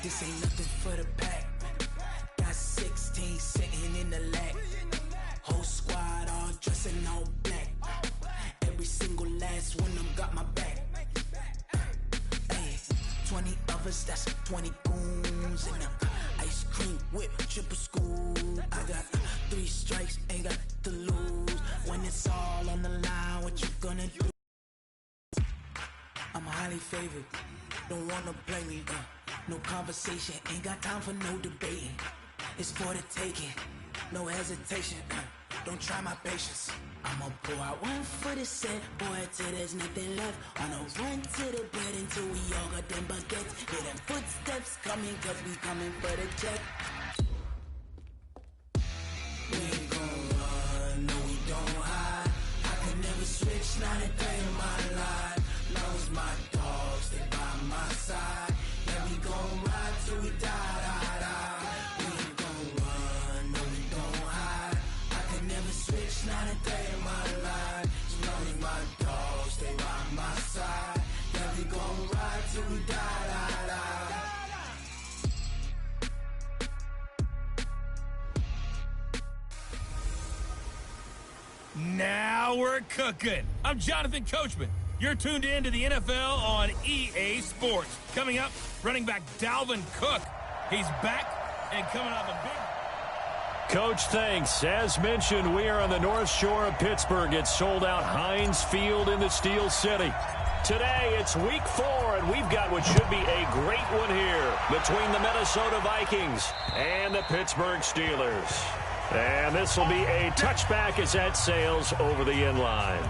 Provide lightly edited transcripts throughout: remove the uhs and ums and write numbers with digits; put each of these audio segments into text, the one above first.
This ain't nothing for the pack. Got 16 sitting in the lag. Whole squad all dressing all black. Every single last one of them got my back. Hey, 20 of us, that's 20 goons in them. Ice cream whip, triple scoop. I got 3 strikes, ain't got to lose. When it's all on the line, what you gonna do? I'm highly favored, don't wanna play me. No conversation, ain't got time for no debating. It's for the taking, no hesitation. Don't try my patience. I'ma pour out one for the set, boy, till there's nothing left. On a run to the bed until we all got them baguettes. Hear them footsteps coming, cause we coming for the check. We ain't gon' run, no we don't hide. I can never switch, not a day in my life. Long as my dogs stay by my side. Yeah, we gon' ride till we die, die, die. We ain't gon' run, no we don't hide. I can never switch, not a day in my life. As long as my dogs stay by my side. Yeah, we gon' ride till we die, die, die. Now we're cooking. I'm Jonathan Coachman. You're tuned in to the NFL on EA Sports. Coming up, running back Dalvin Cook. He's back and coming off a big... Coach, thanks. As mentioned, we are on the North Shore of Pittsburgh. It's sold out Heinz Field in the Steel City. Today, it's week 4, and we've got what should be a great one here between the Minnesota Vikings and the Pittsburgh Steelers. And this will be a touchback as that sails over the end line.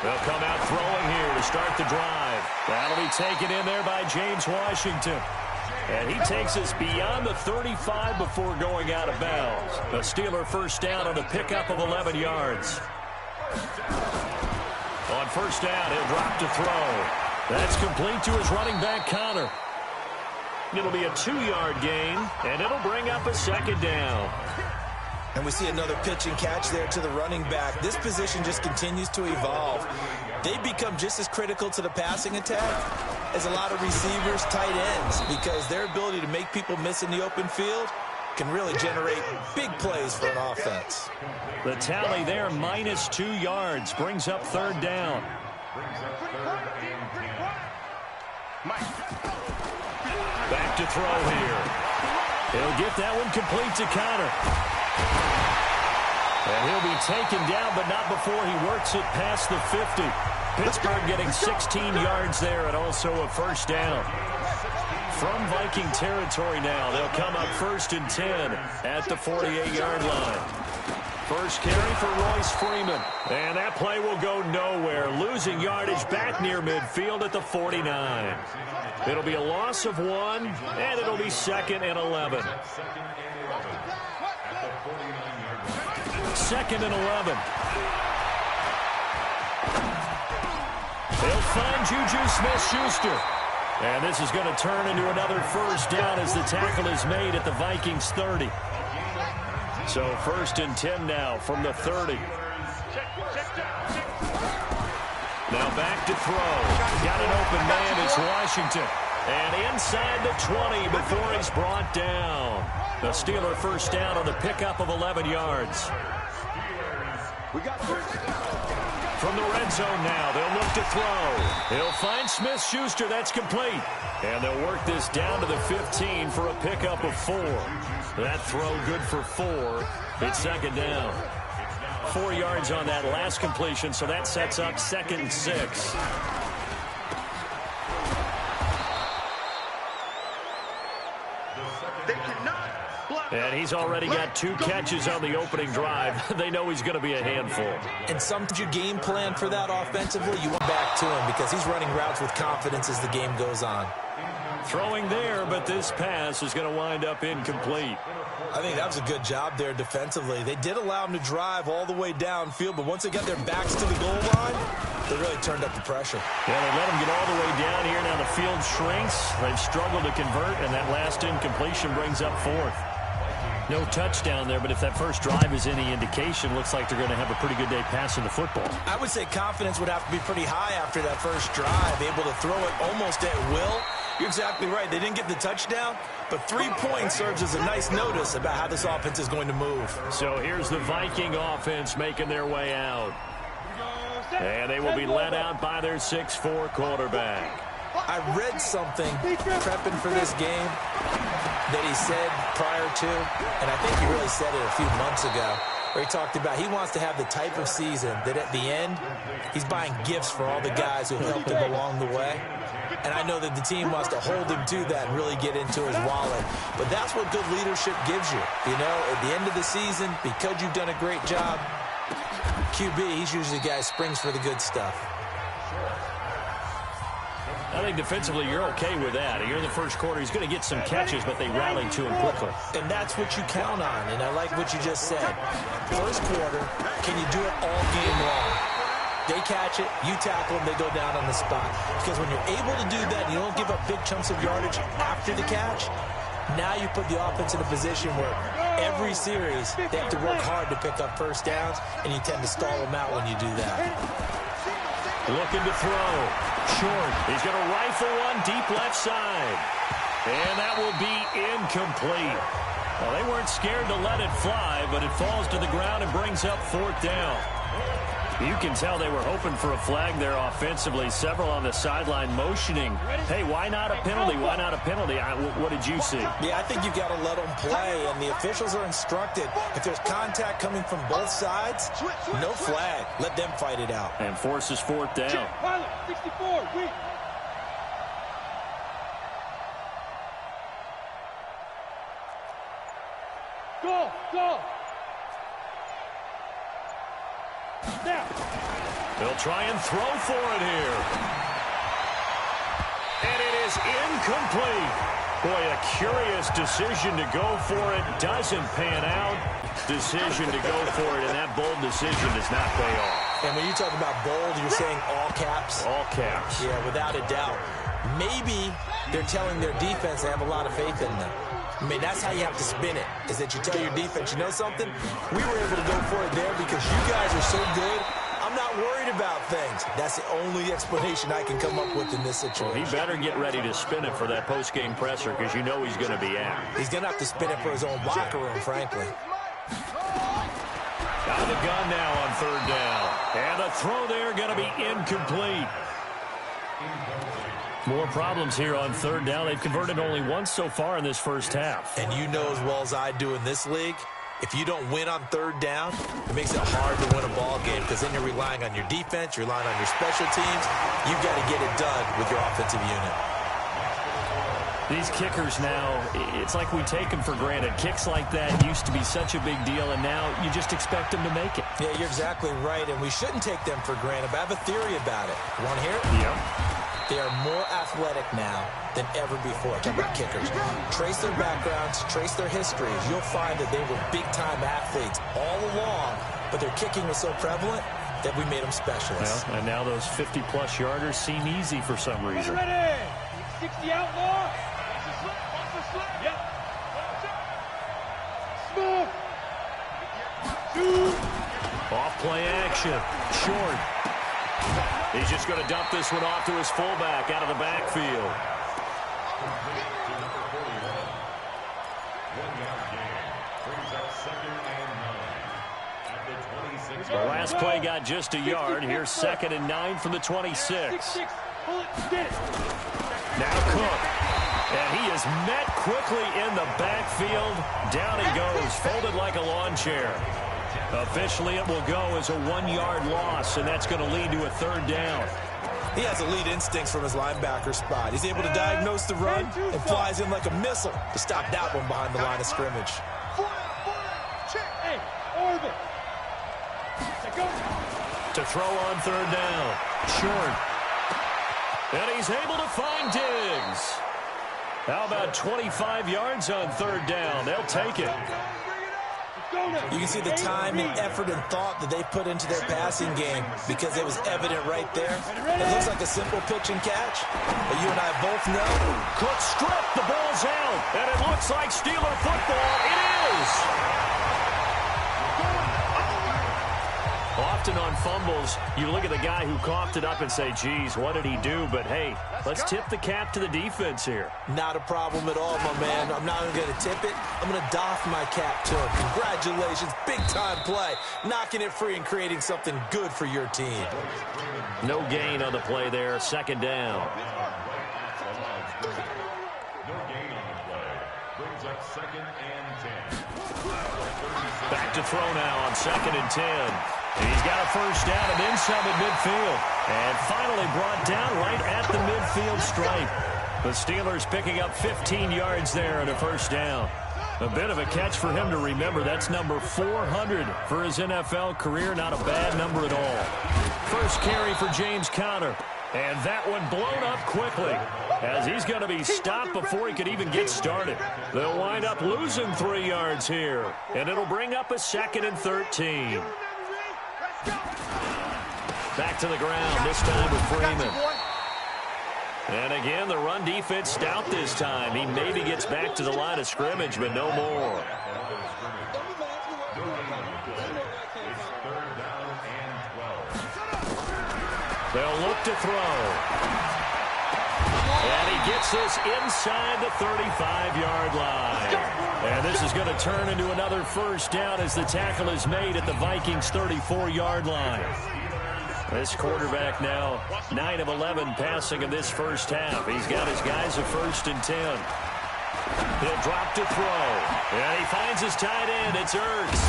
They'll come out throwing here to start the drive. That'll be taken in there by James Washington. And he takes us beyond the 35 before going out of bounds. The Steeler first down on a pickup of 11 yards. On first down, he'll drop to throw. That's complete to his running back, Connor. It'll be a 2-yard gain, and it'll bring up a second down. And we see another pitch and catch there to the running back. This position just continues to evolve. They become just as critical to the passing attack as a lot of receivers, tight ends, because their ability to make people miss in the open field can really generate big plays for an offense. The tally there, minus 2 yards, brings up third down. Back to throw here. He'll get that one complete to Connor. And he'll be taken down, but not before he works it past the 50. Pittsburgh getting 16 yards there and also a first down. From Viking territory now, they'll come up 1st and 10 at the 48-yard line. First carry for Royce Freeman. And that play will go nowhere. Losing yardage back near midfield at the 49. It'll be a loss of 1, and it'll be 2nd and 11. 2nd and 11. They'll find Juju Smith-Schuster. And this is going to turn into another first down as the tackle is made at the Vikings 30. So 1st and 10 now from the 30. Now back to throw. Got an open man. It's Washington. And inside the 20 before he's brought down. The Steeler first down on the pickup of 11 yards. From the red zone now, they'll look to throw. He'll find Smith-Schuster. That's complete. And they'll work this down to the 15 for a pickup of 4. That throw good for 4. It's 2nd down. 4 yards on that last completion, so that sets up 2nd and 6. And he's already got 2 catches on the opening drive. They know he's going to be a handful. And sometimes you game plan for that offensively. You want back to him because he's running routes with confidence as the game goes on. Throwing there, but this pass is going to wind up incomplete. I think that was a good job there defensively. They did allow him to drive all the way downfield, but once they got their backs to the goal line, they really turned up the pressure. Yeah, they let him get all the way down here now field shrinks. They've struggled to convert, and that last incompletion brings up fourth. No touchdown there, but if that first drive is any indication, looks like they're going to have a pretty good day passing the football. I would say confidence would have to be pretty high after that first drive, able to throw it almost at will. You're exactly right. They didn't get the touchdown, but 3 points serves as a nice notice about how this offense is going to move. So here's the Viking offense making their way out. And they will be led out by their 6'4" quarterback. I read something prepping for this game that he said prior to, and I think he really said it a few months ago, where he talked about he wants to have the type of season that at the end, he's buying gifts for all the guys who helped him along the way. And I know that the team wants to hold him to that and really get into his wallet. But that's what good leadership gives you. You know, at the end of the season, because you've done a great job, QB, he's usually the guy who springs for the good stuff. I think defensively you're okay with that. Here in the first quarter, he's going to get some catches, but they rallied to him quickly. And that's what you count on, and I like what you just said. First quarter, can you do it all game long? They catch it, you tackle them, they go down on the spot. Because when you're able to do that, you don't give up big chunks of yardage after the catch, now you put the offense in a position where every series they have to work hard to pick up first downs, and you tend to stall them out when you do that. Looking to throw. Short. He's going to rifle one deep left side. And that will be incomplete. Well, they weren't scared to let it fly, but it falls to the ground and brings up fourth down. You can tell they were hoping for a flag there offensively. Several on the sideline motioning, hey, why not a penalty? Why not a penalty? What did you see? Yeah, I think you've got to let them play, and the officials are instructed. If there's contact coming from both sides, no flag. Let them fight it out. And forces fourth down. Pilot, 64, weak. Go. Now. They'll try and throw for it here. And it is incomplete. Boy, a curious decision to go for it. Doesn't pan out. Decision to go for it, and that bold decision does not pay off. And when you talk about bold, you're saying all caps? All caps. Yeah, without a doubt. Maybe they're telling their defense they have a lot of faith in them. I mean, that's how you have to spin it, is that you tell your defense, you know something? We were able to go for it there because you guys are so good. I'm not worried about things. That's the only explanation I can come up with in this situation. Well, he better get ready to spin it for that post-game presser because you know he's going to be out. He's going to have to spin it for his own locker room, frankly. Out of the gun now on third down. And the throw there going to be incomplete. More problems here on third down. They've converted only once so far in this first half. And you know as well as I do in this league, if you don't win on third down, it makes it hard to win a ball game because then you're relying on your defense, you're relying on your special teams. You've got to get it done with your offensive unit. These kickers now, it's like we take them for granted. Kicks like that used to be such a big deal, and now you just expect them to make it. Yeah, you're exactly right, and we shouldn't take them for granted, but I have a theory about it. You want to hear it? Yeah. They are more athletic now than ever before. Talk about kickers. Trace their backgrounds, trace their histories. You'll find that they were big-time athletes all along, but their kicking was so prevalent that we made them specialists. Well, and now those 50-plus yarders seem easy for some reason. Ready. 60 outlaw. Yep. Smooth. Off play action. Short. He's just going to dump this one off to his fullback out of the backfield. The last play got just a yard. Here's 2nd and 9 from the 26. Now Cook. And he is met quickly in the backfield. Down he goes, folded like a lawn chair. Officially, it will go as a 1-yard loss, and that's going to lead to a third down. He has elite instincts from his linebacker spot. He's able to diagnose the run and flies in like a missile to stop that one behind the line of scrimmage. Hey, orbit. To throw on third down. Short. And he's able to find Diggs. How about 25 yards on third down? They'll take it. You can see the time and effort and thought that they put into their passing game because it was evident right there. It looks like a simple pitch and catch, but you and I both know. Cook stripped, the ball's out, and it looks like Steeler football. It is! Often on fumbles, you look at the guy who coughed it up and say, geez, what did he do? But, hey, let's tip the cap to the defense here. Not a problem at all, my man. I'm not even going to tip it. I'm going to doff my cap to him. Congratulations. Big-time play. Knocking it free and creating something good for your team. No gain on the play there. Second down. No gain on the play. Brings up 2nd and 10. Back to throw now on 2nd and 10. He's got a first down and then some at midfield. And finally brought down right at the midfield stripe. The Steelers picking up 15 yards there and a first down. A bit of a catch for him to remember. That's number 400 for his NFL career. Not a bad number at all. First carry for James Conner. And that one blown up quickly as he's going to be stopped before he could even get started. They'll wind up losing 3 yards here. And it'll bring up a 2nd and 13. Back to the ground, this time with Freeman. And again, the run defense stout this time. He maybe gets back to the line of scrimmage, but no more. They'll look to throw. And he gets this inside the 35-yard line. And this is going to turn into another first down as the tackle is made at the Vikings' 34-yard line. This quarterback now 9 of 11 passing in this first half. He's got his guys at 1st and 10. He'll drop to throw. And he finds his tight end. It's Ertz.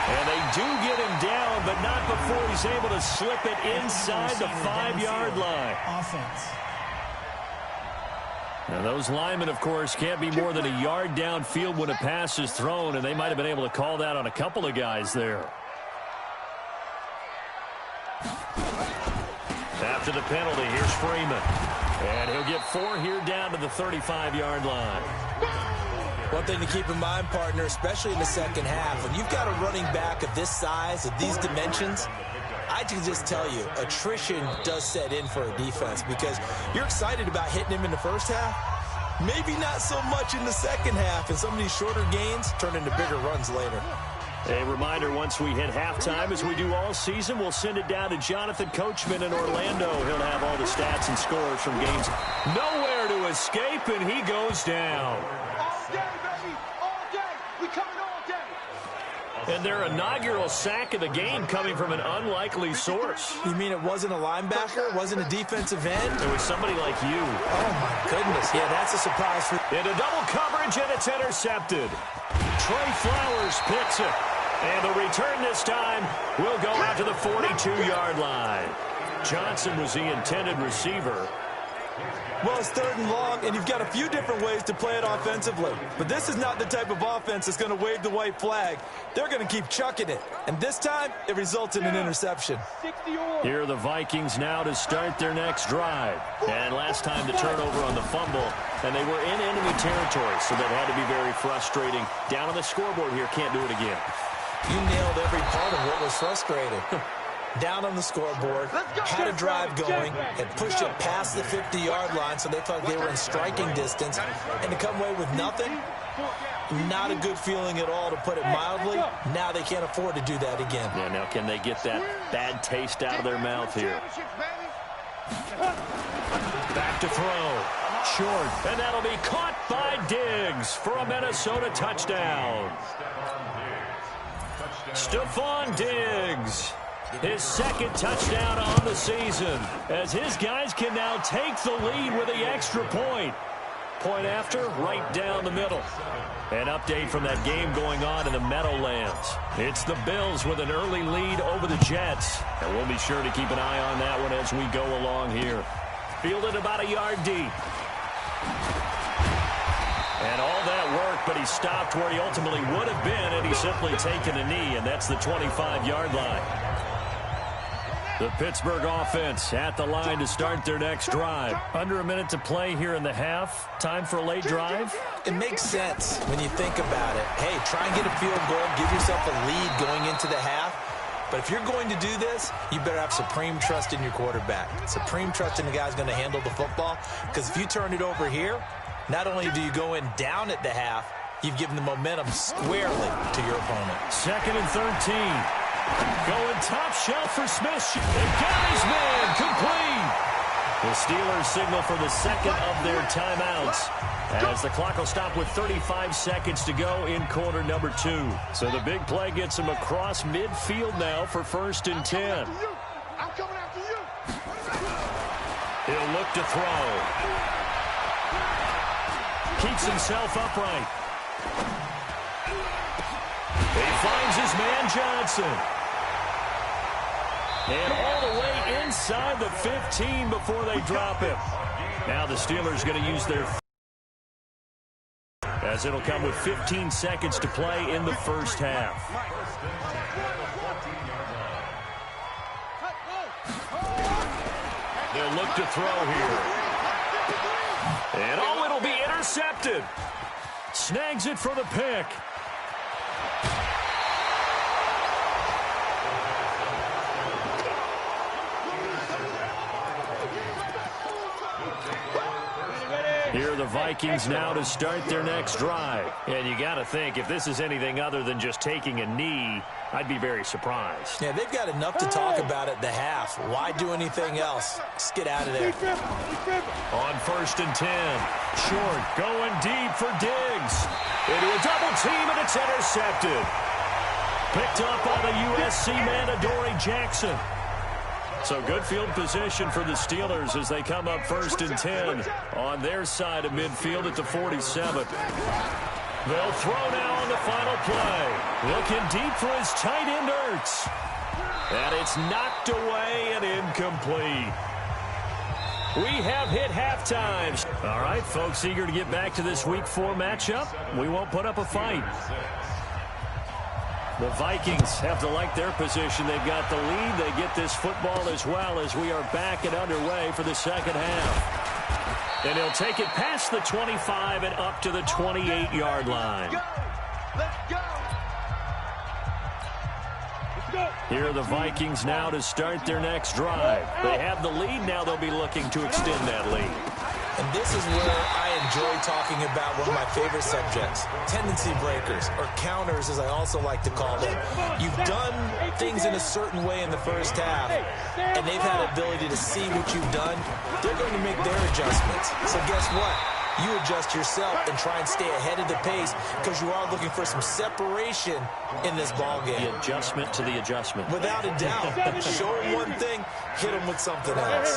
And they do get him down, but not before he's able to slip it inside the 5-yard line. Offense. Now those linemen, of course, can't be more than a yard downfield when a pass is thrown, and they might have been able to call that on a couple of guys there. After the penalty, here's Freeman. And he'll get 4 here down to the 35-yard line. One thing to keep in mind, partner, especially in the second half, when you've got a running back of this size, of these dimensions, I can just tell you, attrition does set in for a defense because you're excited about hitting him in the first half. Maybe not so much in the second half, and some of these shorter gains turn into bigger runs later. A reminder, once we hit halftime, as we do all season, we'll send it down to Jonathan Coachman in Orlando. He'll have all the stats and scores from games. Nowhere to escape, and he goes down. All day, baby. All day. We coming all day. And their inaugural sack of the game coming from an unlikely source. You mean it wasn't a linebacker? It wasn't a defensive end? It was somebody like you. Oh, my goodness. Yeah, that's a surprise for... Into double coverage, and it's intercepted. Trey Flowers picks it. And the return this time will go out to the 42-yard line. Johnson was the intended receiver. Well, it's 3rd and long, and you've got a few different ways to play it offensively. But this is not the type of offense that's going to wave the white flag. They're going to keep chucking it. And this time, it results in an interception. Here are the Vikings now to start their next drive. And last time the turnover on the fumble, and they were in enemy territory, so that had to be very frustrating. Down on the scoreboard here, can't do it again. You nailed every part of what was frustrating. Down on the scoreboard, had a drive going, and pushed it past the 50-yard line so they thought they were in striking distance. And to come away with nothing, not a good feeling at all, to put it mildly. Now they can't afford to do that again. Yeah, now can they get that bad taste out of their mouth here? Back to throw. Short. And that'll be caught by Diggs for a Minnesota touchdown. Stephon Diggs. His 2nd touchdown on the season, as his guys can now take the lead with the extra point. Point after, right down the middle. An update from that game going on in the Meadowlands. It's the Bills with an early lead over the Jets. And we'll be sure to keep an eye on that one as we go along here. Fielded about a yard deep. And all that work, but he stopped where he ultimately would have been, and he's simply taken a knee, and that's the 25-yard line. The Pittsburgh offense at the line to start their next drive. Under a minute to play here in the half. Time for a late drive. It makes sense when you think about it. Hey, try and get a field goal. Give yourself a lead going into the half. But if you're going to do this, you better have supreme trust in your quarterback. Supreme trust in the guy who's going to handle the football. Because if you turn it over here, not only do you go in down at the half, you've given the momentum squarely to your opponent. 2nd and 13. Going top shelf for Smith. They got his man complete. The Steelers signal for the second of their timeouts as the clock will stop with 35 seconds to go in quarter number 2. So the big play gets him across midfield now for 1st and 10. I'm coming after you. He'll look to throw. Keeps himself upright. He finds his man Johnson. And all the way inside the 15 before they drop him. Now the Steelers going to use their... as it'll come with 15 seconds to play in the first half. They'll look to throw here. And oh, it'll be intercepted. Snags it for the pick. Here are the Vikings now to start their next drive. And you got to think, if this is anything other than just taking a knee, I'd be very surprised. Yeah, they've got enough to talk about at the half. Why do anything else? Just get out of there. On 1st and 10. Short, going deep for Diggs. Into a double team, and it's intercepted. Picked up by the USC man, Adoree Jackson. So good field position for the Steelers as they come up 1st and 10 on their side of midfield at the 47. They'll throw now on the final play. Looking deep for his tight end, Ertz. And it's knocked away and incomplete. We have hit halftime. All right, folks, eager to get back to this Week 4 matchup. We won't put up a fight. The Vikings have to like their position. They've got the lead. They get this football as well as we are back and underway for the second half. And he'll take it past the 25 and up to the 28-yard line. Let's go. Here are the Vikings now to start their next drive. They have the lead. Now they'll be looking to extend that lead. And this is where I enjoy talking about one of my favorite subjects, tendency breakers, or counters as I also like to call them. You've done things in a certain way in the first half, and they've had the ability to see what you've done. They're going to make their adjustments. So guess what? You adjust yourself and try and stay ahead of the pace because you are looking for some separation in this ball game. The adjustment to the adjustment. Without a doubt. Show them one thing, hit them with something else.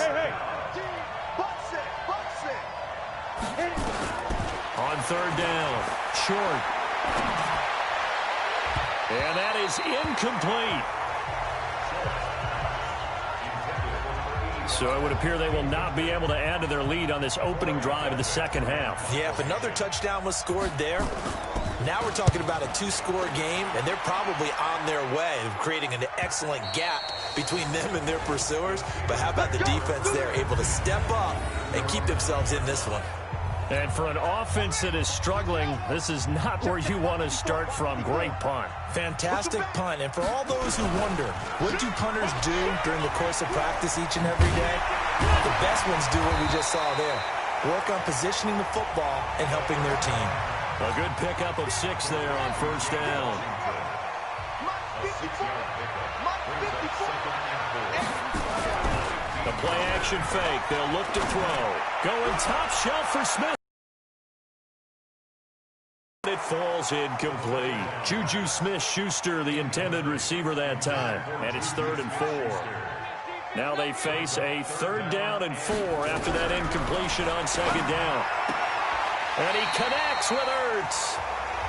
On 3rd down, short. And that is incomplete. So it would appear they will not be able to add to their lead on this opening drive of the second half. Yeah, if another touchdown was scored there, now we're talking about a 2-score game, and they're probably on their way of creating an excellent gap between them and their pursuers. But how about the defense there, able to step up and keep themselves in this one? And for an offense that is struggling, this is not where you want to start from. Great punt. Fantastic punt. And for all those who wonder, what do punters do during the course of practice each and every day? The best ones do what we just saw there. Work on positioning the football and helping their team. A good pickup of 6 there on 1st down. The play action fake. They'll look to throw. Going top shelf for Smith. It falls incomplete. Juju Smith-Schuster, the intended receiver that time. And it's 3rd and 4. Now they face a 3rd down and 4 after that incompletion on 2nd down. And he connects with Ertz.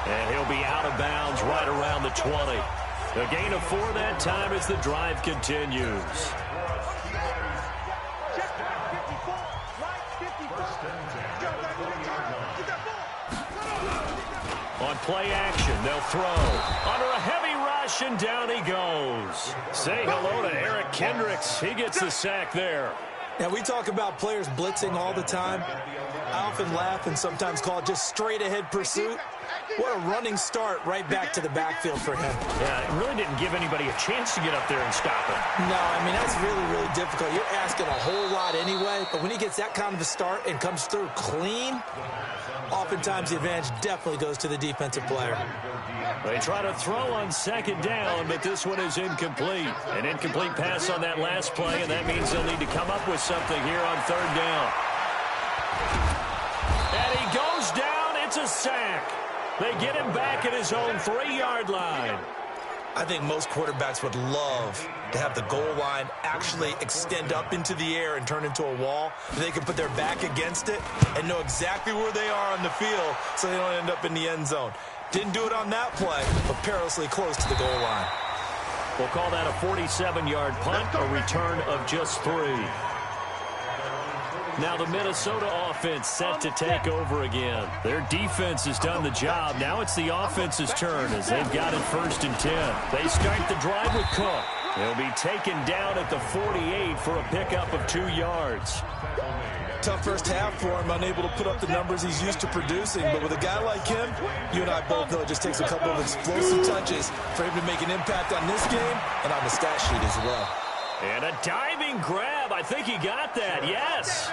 And he'll be out of bounds right around the 20. A gain of 4 that time as the drive continues. On play action, they'll throw. Under a heavy rush, possession. Down he goes. Say hello to Eric Kendricks. He gets the sack there. Now, we talk about players blitzing all the time. I often laugh and sometimes call it just straight-ahead pursuit. What a running start right back to the backfield for him. Yeah, it really didn't give anybody a chance to get up there and stop it. No, I mean, that's really, really difficult. You're asking a whole lot anyway, but when he gets that kind of a start and comes through clean, oftentimes the advantage definitely goes to the defensive player. They try to throw on second down, but this one is incomplete. An incomplete pass on that last play, and that means they'll need to come up with something here on third down. And he goes down. It's a sack. They get him back at his own 3-yard line. I think most quarterbacks would love to have the goal line actually extend up into the air and turn into a wall. They can put their back against it and know exactly where they are on the field so they don't end up in the end zone. Didn't do it on that play, but perilously close to the goal line. We'll call that a 47-yard punt, a return of just 3. Now the Minnesota offense set to take over again. Their defense has done the job. Now it's the offense's turn as they've got it 1st and 10. They start the drive with Cook. He'll be taken down at the 48 for a pickup of 2 yards. Tough first half for him, unable to put up the numbers he's used to producing. But with a guy like him, you and I both know it just takes a couple of explosive touches for him to make an impact on this game and on the stat sheet as well. And a diving grab. I think he got that. Yes.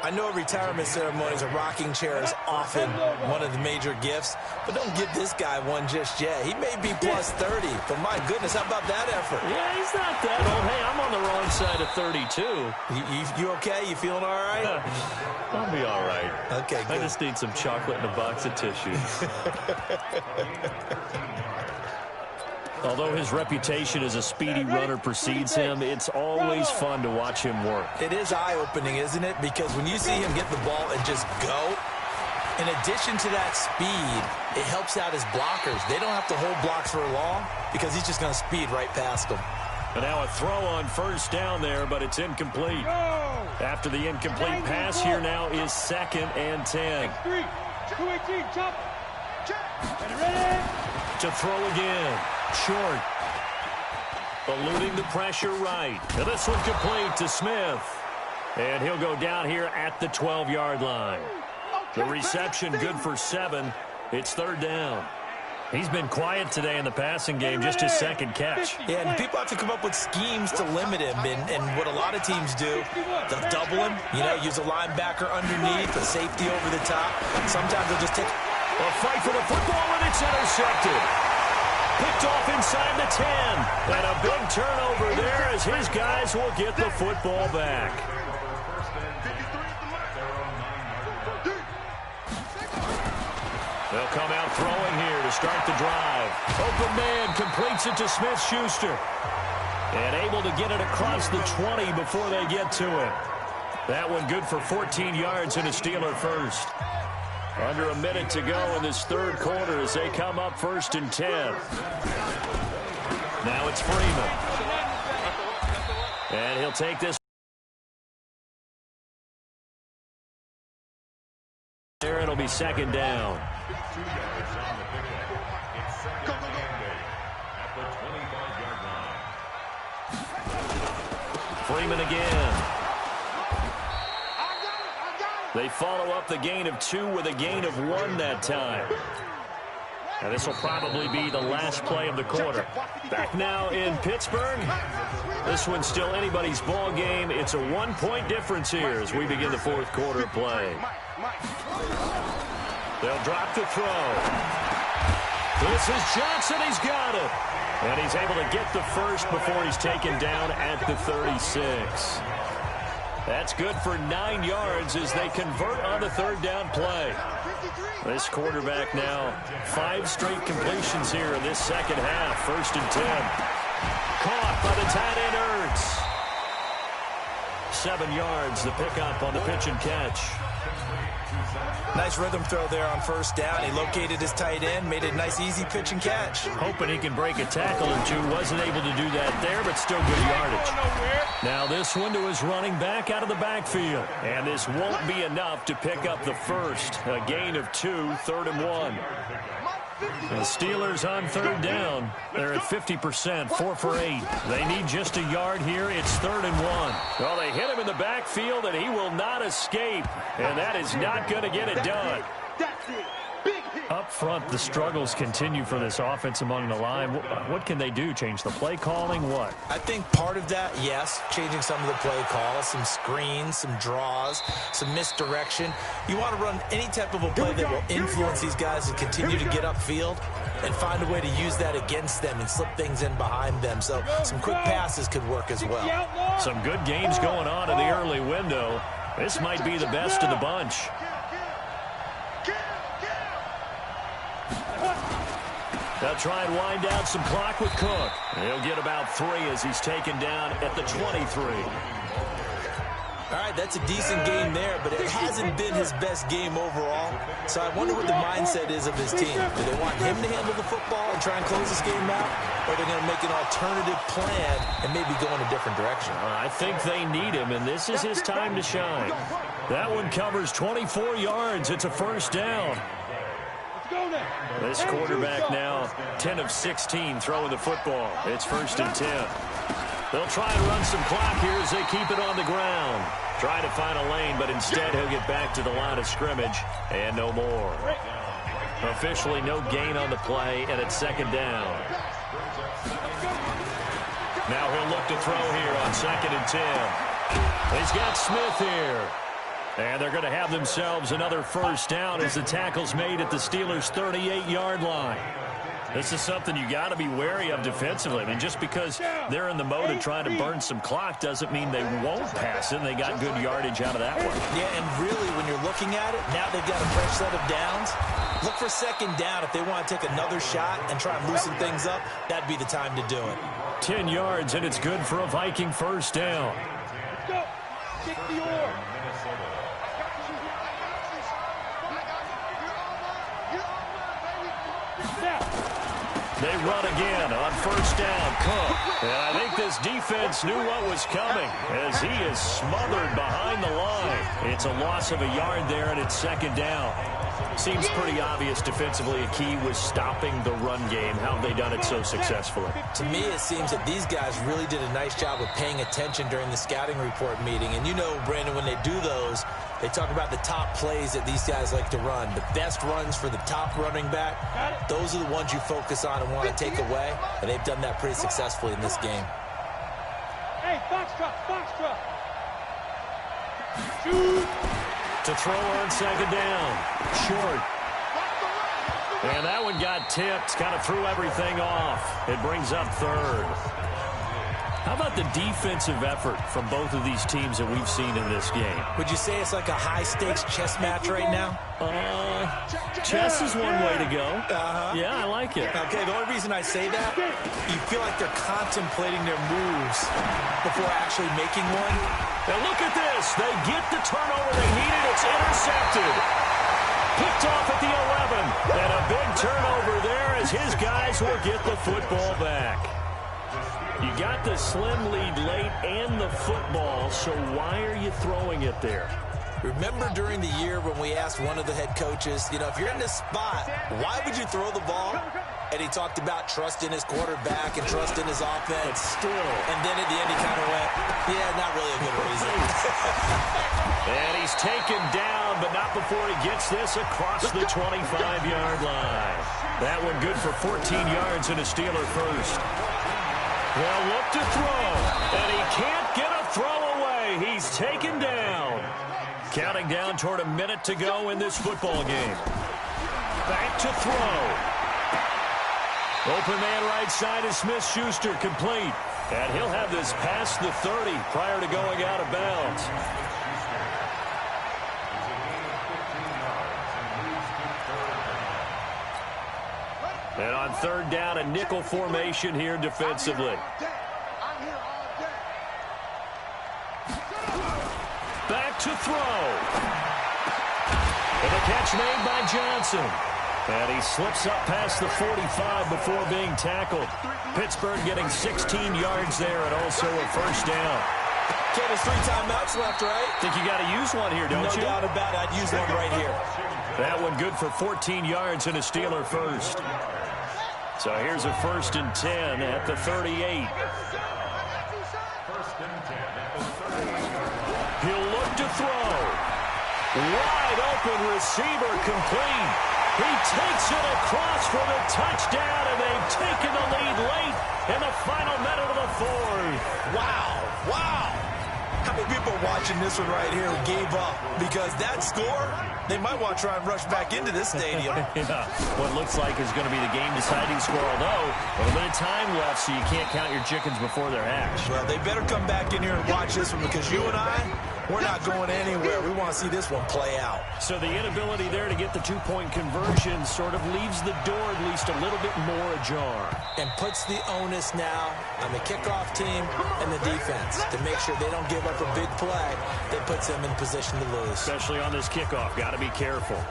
I know retirement ceremonies, a rocking chair is often one of the major gifts, but don't give this guy one just yet. He may be plus 30, but my goodness, how about that effort? Yeah, he's not that old. Hey, I'm on the wrong side of 32. You okay? You feeling all right? I'll be all right. Okay, good. I just need some chocolate and a box of tissues. Although his reputation as a speedy runner precedes him, it's always fun to watch him work. It is eye-opening, isn't it? Because when you see him get the ball and just go, in addition to that speed, it helps out his blockers. They don't have to hold blocks for long because he's just going to speed right past them. And now a throw on 1st down there, but it's incomplete. After the incomplete pass, here now is 2nd and 10. To throw again. Short. Eluding the pressure right. And this one complete to Smith. And he'll go down here at the 12-yard line. The reception good for 7. It's 3rd down. He's been quiet today in the passing game, just his 2nd catch. Yeah, and people have to come up with schemes to limit him. And what a lot of teams do, they'll double him, use a linebacker underneath, a safety over the top. Sometimes they'll just take a fight for the football, and it's intercepted. Picked off inside the 10. And a big turnover there as his guys will get the football back. They'll come out throwing here to start the drive. Open man completes it to Smith-Schuster. And able to get it across the 20 before they get to it. That one good for 14 yards and a Steeler first. Under a minute to go in this 3rd quarter as they come up 1st and 10. Now it's Freeman. And he'll take this. There it'll be 2nd down. 2 yards on the pickup. It's 2nd and 8 at the 25-yard line. Freeman again. They follow up the gain of 2 with a gain of 1 that time. And this will probably be the last play of the quarter. Back now in Pittsburgh. This one's still anybody's ball game. It's a 1-point difference here as we begin the 4th quarter play. They'll drop the throw. This is Johnson. He's got it. And he's able to get the first before he's taken down at the 36. That's good for 9 yards as they convert on the 3rd down play. This quarterback now 5 straight completions here in this 2nd half. 1st and 10. Caught by the tight end Ertz. 7 yards, the pickup on the pitch and catch. Nice rhythm throw there on 1st down. He located his tight end, made a nice easy pitch and catch. Hoping he can break a tackle or two. Wasn't able to do that there, but still good yardage. Now this one to his running back out of the backfield. And this won't be enough to pick up the first. A gain of 2, 3rd and 1. The Steelers on third down. They're at 50%, 4 for 8. They need just a yard here. It's 3rd and 1. Well, they hit him in the backfield, and he will not escape. And that is not going to get it done. That's it. Big hit. Up front, the struggles continue for this offense among the line. What can they do? Change the play calling? What? I think part of that, yes, changing some of the play calls, some screens, some draws, some misdirection. You want to run any type of a play that will influence these guys to continue to get upfield and find a way to use that against them and slip things in behind them. So some quick passes could work as well. Some good games going on in the early window. This might be the best of the bunch. They'll try and wind down some clock with Cook. He'll get about 3 as he's taken down at the 23. All right, that's a decent game there, but it hasn't been his best game overall. So I wonder what the mindset is of his team. Do they want him to handle the football and try and close this game out? Or are they going to make an alternative plan and maybe go in a different direction? I think they need him, and this is his time to shine. That one covers 24 yards. It's a first down. This quarterback now 10 of 16 throwing the football. It's 1st and 10. They'll try and run some clock here as they keep it on the ground. Try to find a lane, but instead he'll get back to the line of scrimmage and no more. Officially no gain on the play, and it's 2nd down. Now he'll look to throw here on 2nd and 10. He's got Smith here. And they're going to have themselves another first down as the tackle's made at the Steelers' 38-yard line. This is something you got to be wary of defensively. I mean, just because they're in the mode of trying to burn some clock doesn't mean they won't pass it. They got good yardage out of that one. Yeah, and really, when you're looking at it, now they've got a fresh set of downs. Look for 2nd down. If they want to take another shot and try and loosen things up, that'd be the time to do it. 10 yards, and it's good for a Viking first down. Let's go. Kick the oar. They run again on first down. Cook. And I think this defense knew what was coming as he is smothered behind the line. It's a loss of a yard there, and it's 2nd down. Seems pretty obvious defensively a key was stopping the run game. How have they done it so successfully? To me, it seems that these guys really did a nice job of paying attention during the scouting report meeting. And you know, Brandon, when they do those, they talk about the top plays that these guys like to run. The best runs for the top running back, those are the ones you focus on and want to take away. And they've done that pretty successfully in this game. Hey, foxtrot, foxtrot. Shoot. To throw on 2nd down. Short. And that one got tipped. Kind of threw everything off. It brings up 3rd. How about the defensive effort from both of these teams that we've seen in this game? Would you say it's like a high-stakes chess match right now? Chess is one way to go. Yeah, I like it. Okay, the only reason I say that, you feel like they're contemplating their moves before actually making one. And look at this. They get the turnover they needed. It's intercepted. Picked off at the 11. And a big turnover there as his guys will get the football back. You got the slim lead late and the football, so why are you throwing it there? Remember during the year when we asked one of the head coaches, you know, if you're in this spot, why would you throw the ball? And he talked about trust in his quarterback and trust in his offense. But still. And then at the end he kind of went, yeah, not really a good reason. And he's taken down, but not before he gets this across the 25-yard line. That one good for 14 yards and a Steeler first. Well, look to throw, and he can't get a throw away. He's taken down. Counting down toward a minute to go in this football game. Back to throw. Open man right side is Smith-Schuster, complete. And he'll have this past the 30 prior to going out of bounds. And on 3rd down, a nickel formation here defensively. Back to throw. And the catch made by Johnson. And he slips up past the 45 before being tackled. Pittsburgh getting 16 yards there and also a first down. Okay, there's 3 timeouts left, right? Think you got to use one here, don't you? No doubt about it. I'd use one right here. That one good for 14 yards and a Steeler first. So here's a 1st and 10 at the 38. He'll look to throw. Wide open receiver complete. He takes it across for the touchdown, and they've taken the lead late in the final minute of the 4th. Wow. Wow. How many people watching this one right here gave up? Because that score, they might want to try and rush back into this stadium. Yeah. What looks like is going to be the game-deciding score, although a little bit of time left, so you can't count your chickens before they're hatched. Well, they better come back in here and watch this one, because you and I, we're not going anywhere. We want to see this one play out. So the inability there to get the 2-point conversion sort of leaves the door at least a little bit more ajar. And puts the onus now on the kickoff team and the defense to make sure they don't give up a big play that puts them in position to lose. Especially on this kickoff. Got to be careful.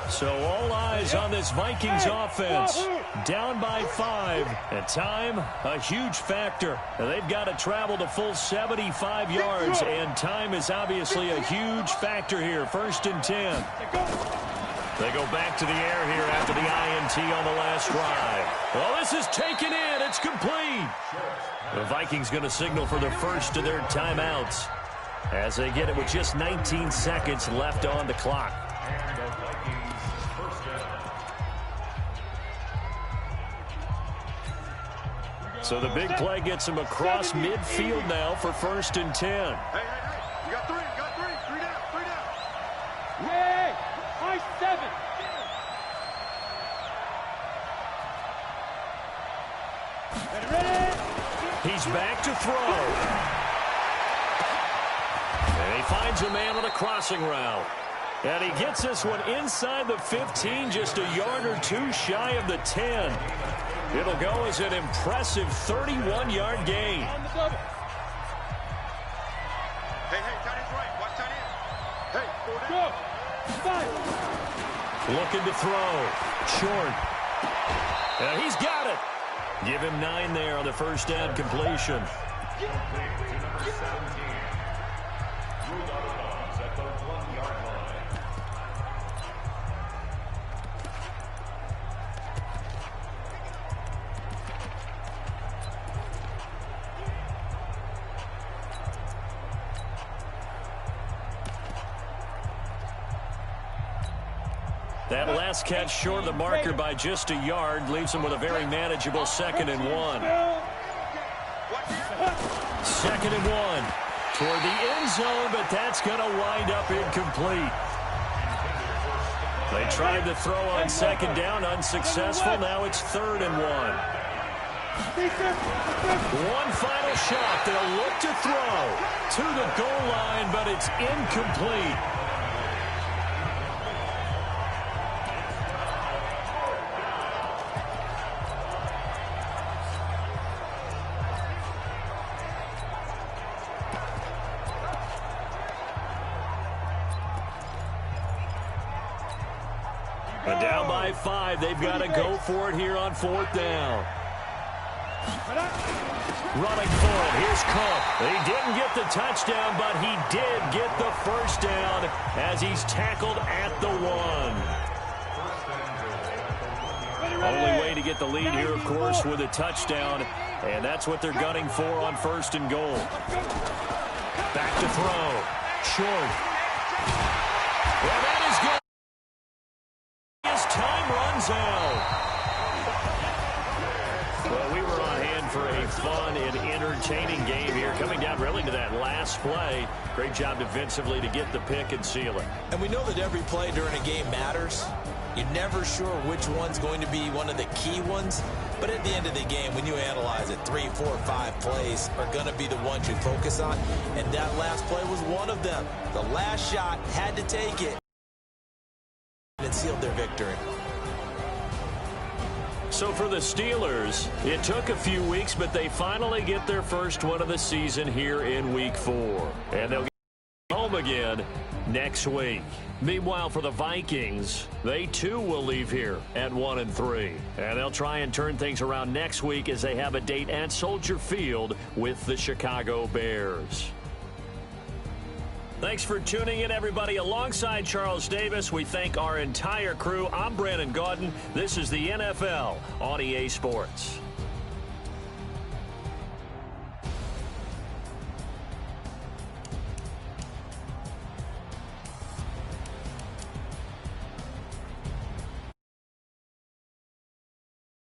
So all eyes on this Vikings offense. Down by 5. And time, a huge factor. Now they've got to travel the full 75 yards, and time is obviously a huge factor here. 1st and 10. They go back to the air here after the INT on the last drive. Well, this is taken in. It's complete. The Vikings going to signal for the first of their timeouts as they get it with just 19 seconds left on the clock. So the big play gets him across midfield now for 1st and 10. Hey, you got 3, you got 3. 3 down, 3 down. Yay! Nice 7. Ready? He's back to throw. And he finds a man on a crossing route. And he gets this one inside the 15, just a yard or 2 shy of the 10. It'll go as an impressive 31-yard gain. Hey, tight end's right. Watch tight end. Hey, 4 down. 5. Looking to throw. Short. And he's got it. Give him 9 there on the first down completion. That last catch short of the marker by just a yard leaves him with a very manageable 2nd and 1. 2nd and 1 toward the end zone, but that's going to wind up incomplete. They tried to throw on 2nd down, unsuccessful. Now it's 3rd and 1. One final shot. They'll look to throw to the goal line, but it's incomplete. But down by 5, they've got to go for it here on 4th down. Running for it, here's Cook. He didn't get the touchdown, but he did get the first down as he's tackled at the 1. Only way to get the lead here, of course, with a touchdown, and that's what they're gunning for on 1st and goal. Back to throw. Short. Well, that is good. Time runs out. Well, we were on hand for a fun and entertaining game here, coming down really to that last play. Great job defensively to get the pick and seal it. And we know that every play during a game matters. You're never sure which one's going to be one of the key ones. But at the end of the game, when you analyze it, 3, 4, 5 plays are going to be the ones you focus on. And that last play was one of them. The last shot had to take it and sealed their victory. So for the Steelers, it took a few weeks, but they finally get their first one of the season here in Week 4. And they'll get home again next week. Meanwhile, for the Vikings, they too will leave here at 1-3. And they'll try and turn things around next week as they have a date at Soldier Field with the Chicago Bears. Thanks for tuning in, everybody. Alongside Charles Davis, we thank our entire crew. I'm Brandon Gaudin. This is the NFL on EA Sports.